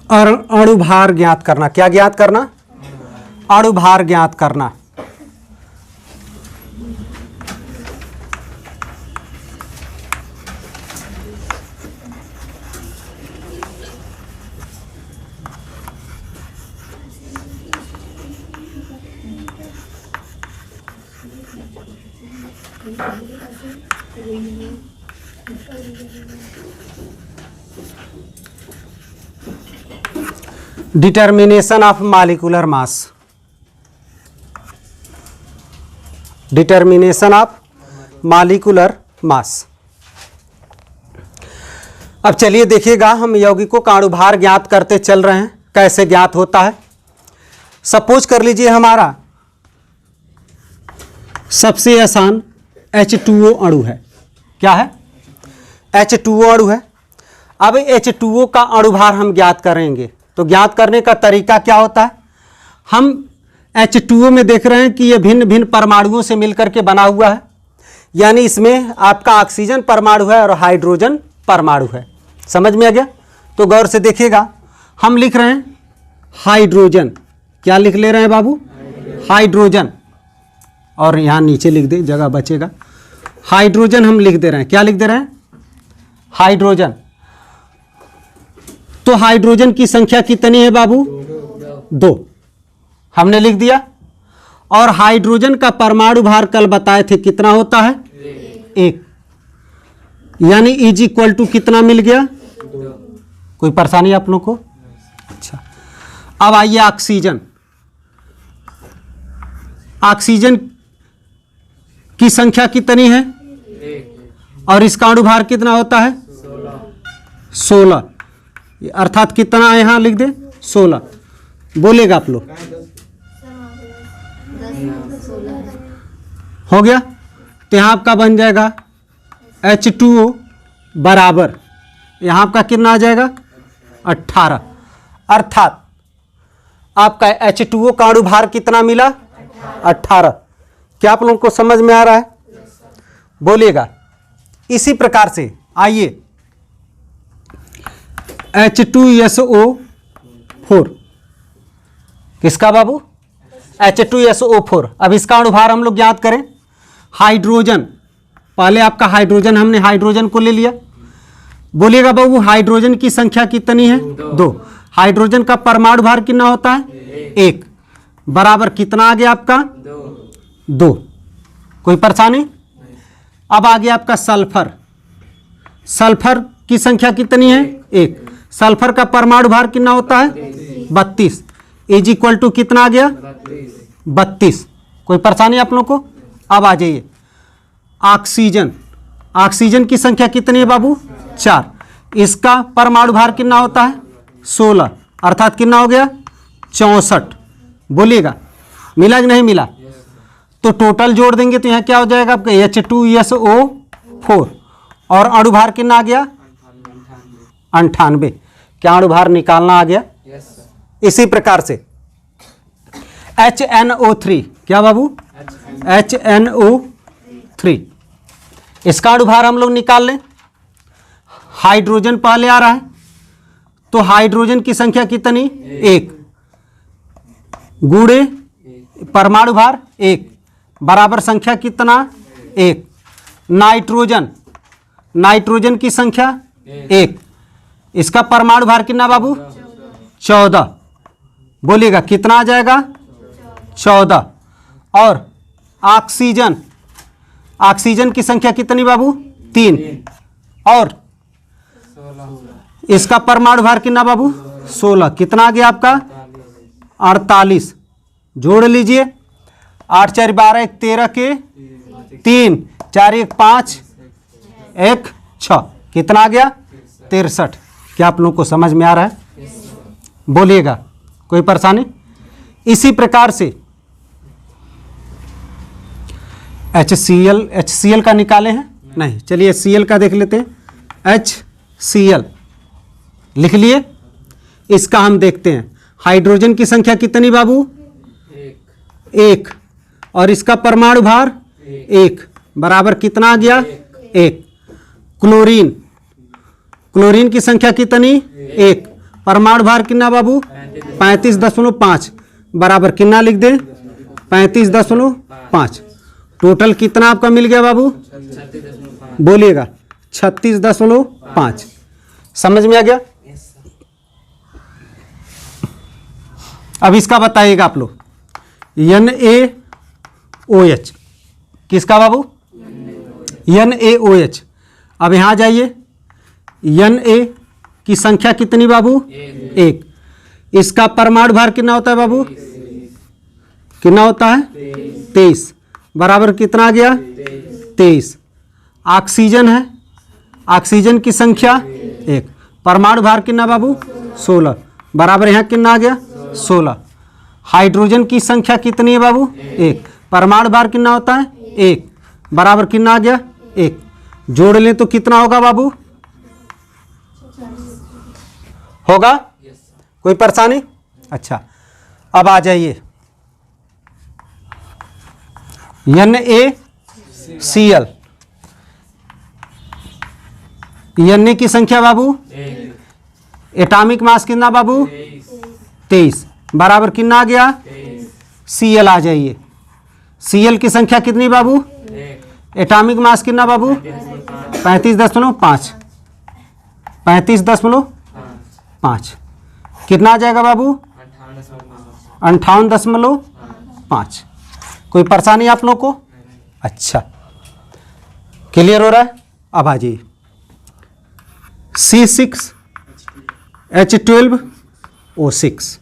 और अणुभार ज्ञात करना। क्या ज्ञात करना? अणुभार ज्ञात करना। Determination of molecular mass. Determination of molecular mass. अब चलिए देखिएगा, हम यौगिकों का अणुभार ज्ञात करते चल रहे हैं। कैसे ज्ञात होता है? सपोज कर लीजिए हमारा सबसे आसान H2O अणु है। क्या है? H2O अणु है। अब H2O का अणुभार हम ज्ञात करेंगे। तो ज्ञात करने का तरीका क्या होता है? हम H2O में देख रहे हैं कि ये भिन्न भिन्न परमाणुओं से मिलकर के बना हुआ है, यानी इसमें आपका ऑक्सीजन परमाणु है और हाइड्रोजन परमाणु है। समझ में आ गया? तो गौर से देखिएगा, हम लिख रहे हैं हाइड्रोजन। क्या लिख ले रहे हैं बाबू? हाइड्रोजन। और यहाँ नीचे लिख दे, जगह बचेगा। हाइड्रोजन हम लिख दे रहे हैं। क्या लिख दे रहे हैं? हाइड्रोजन। तो हाइड्रोजन की संख्या कितनी है बाबू? 2 हमने लिख दिया। और हाइड्रोजन का परमाणु भार कल बताए थे कितना होता है? 1। यानी इज इक्वल टू कितना मिल गया? 2। कोई परेशानी आप लोग को? अच्छा, अब आइए ऑक्सीजन। ऑक्सीजन की संख्या कितनी है? 1। और इसका अणुभार कितना होता है? 16। अर्थात कितना यहाँ लिख दे? 16। बोलेगा आप लोग? हो गया। तो यहाँ आपका बन जाएगा H2O बराबर, यहाँ आपका कितना आ जाएगा? 18। अर्थात आपका H2O का अणुभार कितना मिला? 18। क्या आप लोगों को समझ में आ रहा है? बोलिएगा। इसी प्रकार से आइए H2SO4। किसका बाबू? H2SO4। अब इसका अणुभार हम लोग ज्ञात करें। हाइड्रोजन, पहले आपका हाइड्रोजन, हमने हाइड्रोजन को ले लिया। बोलिएगा बाबू, हाइड्रोजन की संख्या कितनी है? 2। हाइड्रोजन का परमाणु भार कितना होता है? 1। बराबर कितना आ गया आपका? 2। कोई परेशानी? अब आ गया आपका सल्फर। सल्फर की संख्या कितनी है? 1। सल्फर का परमाणु भार कितना होता है? 32। इज इक्वल टू कितना आ गया? 32। कोई परेशानी आप लोग को? अब आ जाइए ऑक्सीजन। ऑक्सीजन की संख्या कितनी है बाबू? 4। इसका परमाणु भार कितना होता है? 16। अर्थात कितना हो गया? 64। बोलिएगा, मिला कि नहीं मिला? तो टोटल जोड़ देंगे तो यहाँ क्या हो जाएगा आपका? H2SO4। और अणुभार कितना आ गया? 98। क्या अणुभार निकालना आ गया? इसी प्रकार से HNO3। क्या बाबू? HNO3। इसका अणुभार हम लोग निकाल लें। हाइड्रोजन पहले आ रहा है, तो हाइड्रोजन की संख्या कितनी? 1 गुणे परमाणु भार 1 बराबर संख्या कितना? 1। नाइट्रोजन, नाइट्रोजन की संख्या 1। इसका परमाणु भार कितना बाबू? 14। बोलिएगा कितना आ जाएगा? 14। और ऑक्सीजन, ऑक्सीजन की संख्या कितनी बाबू? 3। और इसका परमाणु भार कितना बाबू? 16। कितना आ गया आपका? 48। जोड़ लीजिए। 8 4 12 1 13 के 3 4 1 5 1 6। कितना आ गया? 63। क्या आप लोगों को समझ में आ रहा है? बोलिएगा, कोई परेशानी? इसी प्रकार से HCl का निकाले हैं? नहीं, चलिए Cl का देख लेते हैं। HCl लिख लिए। इसका हम देखते हैं। हाइड्रोजन की संख्या कितनी बाबू? 1। और इसका परमाणु भार 1 बराबर कितना आ गया? 1। क्लोरीन, क्लोरीन की संख्या कितनी? 1। परमाणु भार कितना बाबू 35.5 बराबर कितना लिख दें 35.5। टोटल कितना आपका मिल गया बाबू बोलिएगा 36.5। समझ में आ गया। अब इसका बताइएगा आप लोग NaOH किसका बाबू NaOH। अब यहाँ जाइए Na की संख्या कितनी बाबू 1। इसका परमाणु भार कितना होता है बाबू कितना होता है 23 बराबर कितना आ गया 23। ऑक्सीजन है ऑक्सीजन की संख्या 1 परमाणु भार कितना बाबू 16 बराबर यहाँ कितना आ गया 16। हाइड्रोजन की संख्या कितनी है बाबू 1 परमाणु भार कितना होता है 1 बराबर कितना आ गया 1। जोड़ लें तो कितना होगा बाबू होगा कोई परेशानी। अच्छा अब आ जाइए NaCl Na की संख्या बाबू एटॉमिक मास कितना बाबू 23 बराबर कितना आ गया Cl आ जाइए Cl की संख्या कितनी बाबू एटॉमिक मास कितना बाबू 35.5 कितना आ जाएगा बाबू 58.5। कोई परेशानी आप लोग को। अच्छा क्लियर हो रहा है। अब आ जाइए C6H12O6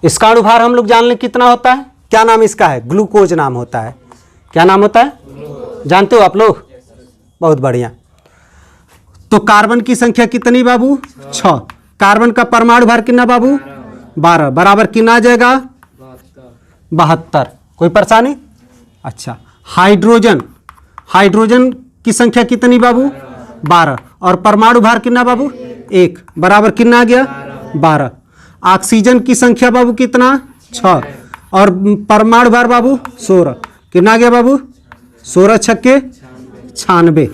इसका अणुभार हम लोग जान लें कितना होता है। क्या नाम इसका है ग्लूकोज नाम होता है। क्या नाम होता है जानते हो आप लोग बहुत बढ़िया। तो कार्बन की संख्या कितनी बाबू 6 कार्बन का परमाणु भार कितना बाबू 12 बराबर कितना आ जाएगा 72। कोई परेशानी। अच्छा हाइड्रोजन हाइड्रोजन की संख्या कितनी बाबू 12 और परमाणु भार कितना बाबू 1 बराबर कितना आ गया 12। ऑक्सीजन की संख्या बाबू कितना 6 और परमाणु भार बाबू 16 कितना आ गया बाबू 16 छक्के 96।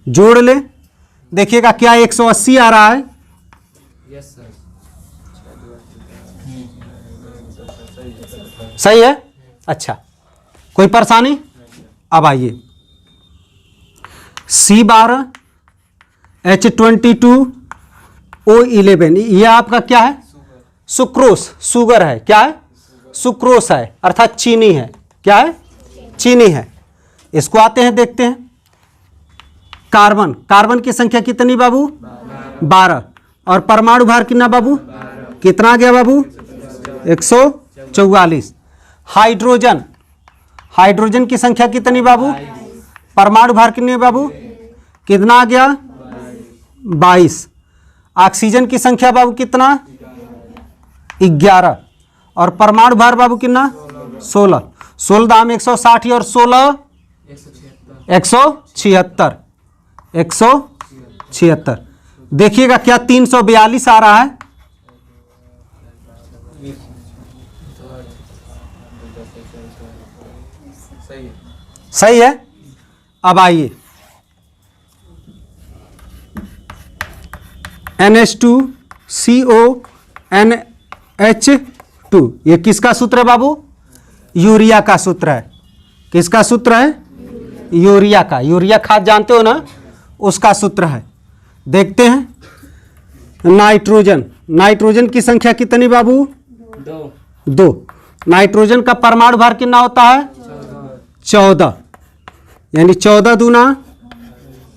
जोड़ ले देखिएगा क्या 180 आ रहा है। सही है। अच्छा कोई परेशानी। अब आइए C12H22O11 ये आपका क्या है सुक्रोस शुगर है। क्या है सुक्रोस है अर्थात चीनी है। क्या है चीनी है। इसको आते हैं देखते हैं। कार्बन कार्बन की संख्या कितनी बाबू 12 और परमाणु भार कितना बाबू कितना आ गया बाबू 144। हाइड्रोजन हाइड्रोजन की संख्या कितनी बाबू परमाणु भार कितने बाबू कितना आ गया 22। ऑक्सीजन की संख्या बाबू कितना 11 और परमाणु भार बाबू कितना 16 16 दाम 160 और 16 176 देखिएगा क्या 342 आ रहा है। सही है। अब आइए NH2CONH2 ये किसका सूत्र है बाबू यूरिया का सूत्र है। किसका सूत्र है यूरिया का। यूरिया खाद जानते हो ना उसका सूत्र है। देखते हैं नाइट्रोजन नाइट्रोजन की संख्या कितनी बाबू 2 नाइट्रोजन का परमाणु भार कितना होता है 14 यानी 14 दूना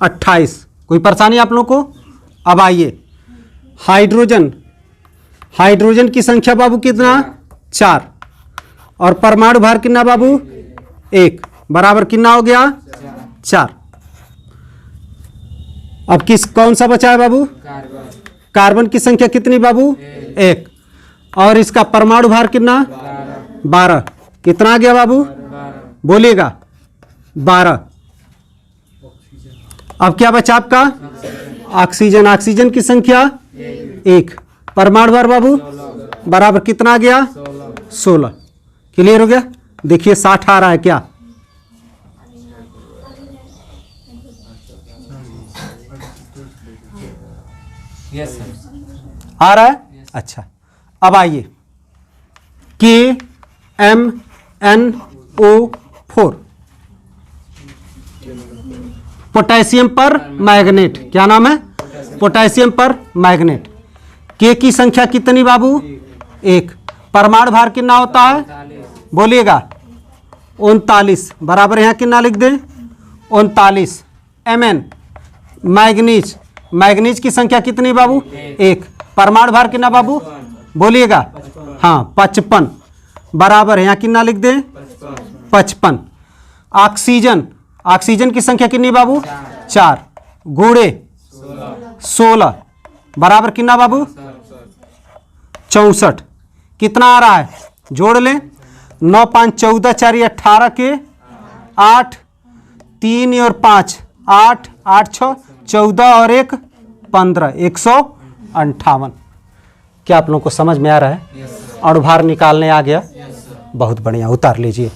28। कोई परेशानी आप लोग को। अब आइए हाइड्रोजन हाइड्रोजन की संख्या बाबू कितना 4 और परमाणु भार कितना बाबू 1 बराबर कितना हो गया 4। अब कौन सा बचा है बाबू कार्बन की संख्या कितनी बाबू 1 और इसका परमाणु भार कितना 12 कितना आ गया बाबू बोलिएगा 12। अब क्या बचा आपका ऑक्सीजन ऑक्सीजन की संख्या 1 परमाणु भार बाबू बराबर कितना आ गया 16। क्लियर हो गया। देखिए 60 आ रहा है क्या यस सर। आ रहा है? अच्छा, अब आइए KMnO4 पोटेशियम पर मैग्नेट, क्या नाम है? पोटेशियम पर मैग्नेट। के की संख्या कितनी बाबू? 1। परमाणु भार कितना होता है? बोलिएगा 39। बराबर यहाँ कितना लिख दें? 39। Mn मैग्नीज, मैग्नीज की संख्या कितनी बाबू? 1। परमाणु भार कितना बाबू? बोलिएगा। हाँ 55। बराबर है यहाँ कितना लिख दें? 55। ऑक्सीजन, ऑक्सीजन की संख्या कितनी बाबू? 4 गुणे 16 बराबर कितना बाबू? 64। कितना आ रहा है? जोड़ लें। 9 5 14 4 18 के 8 3 और 5 8 8 6 14 और 1 15 158। क्या आप लोगों को समझ में आ रहा है? अणुभार निकालने आ गया? बहुत बढ़िया, उतार लीजिए।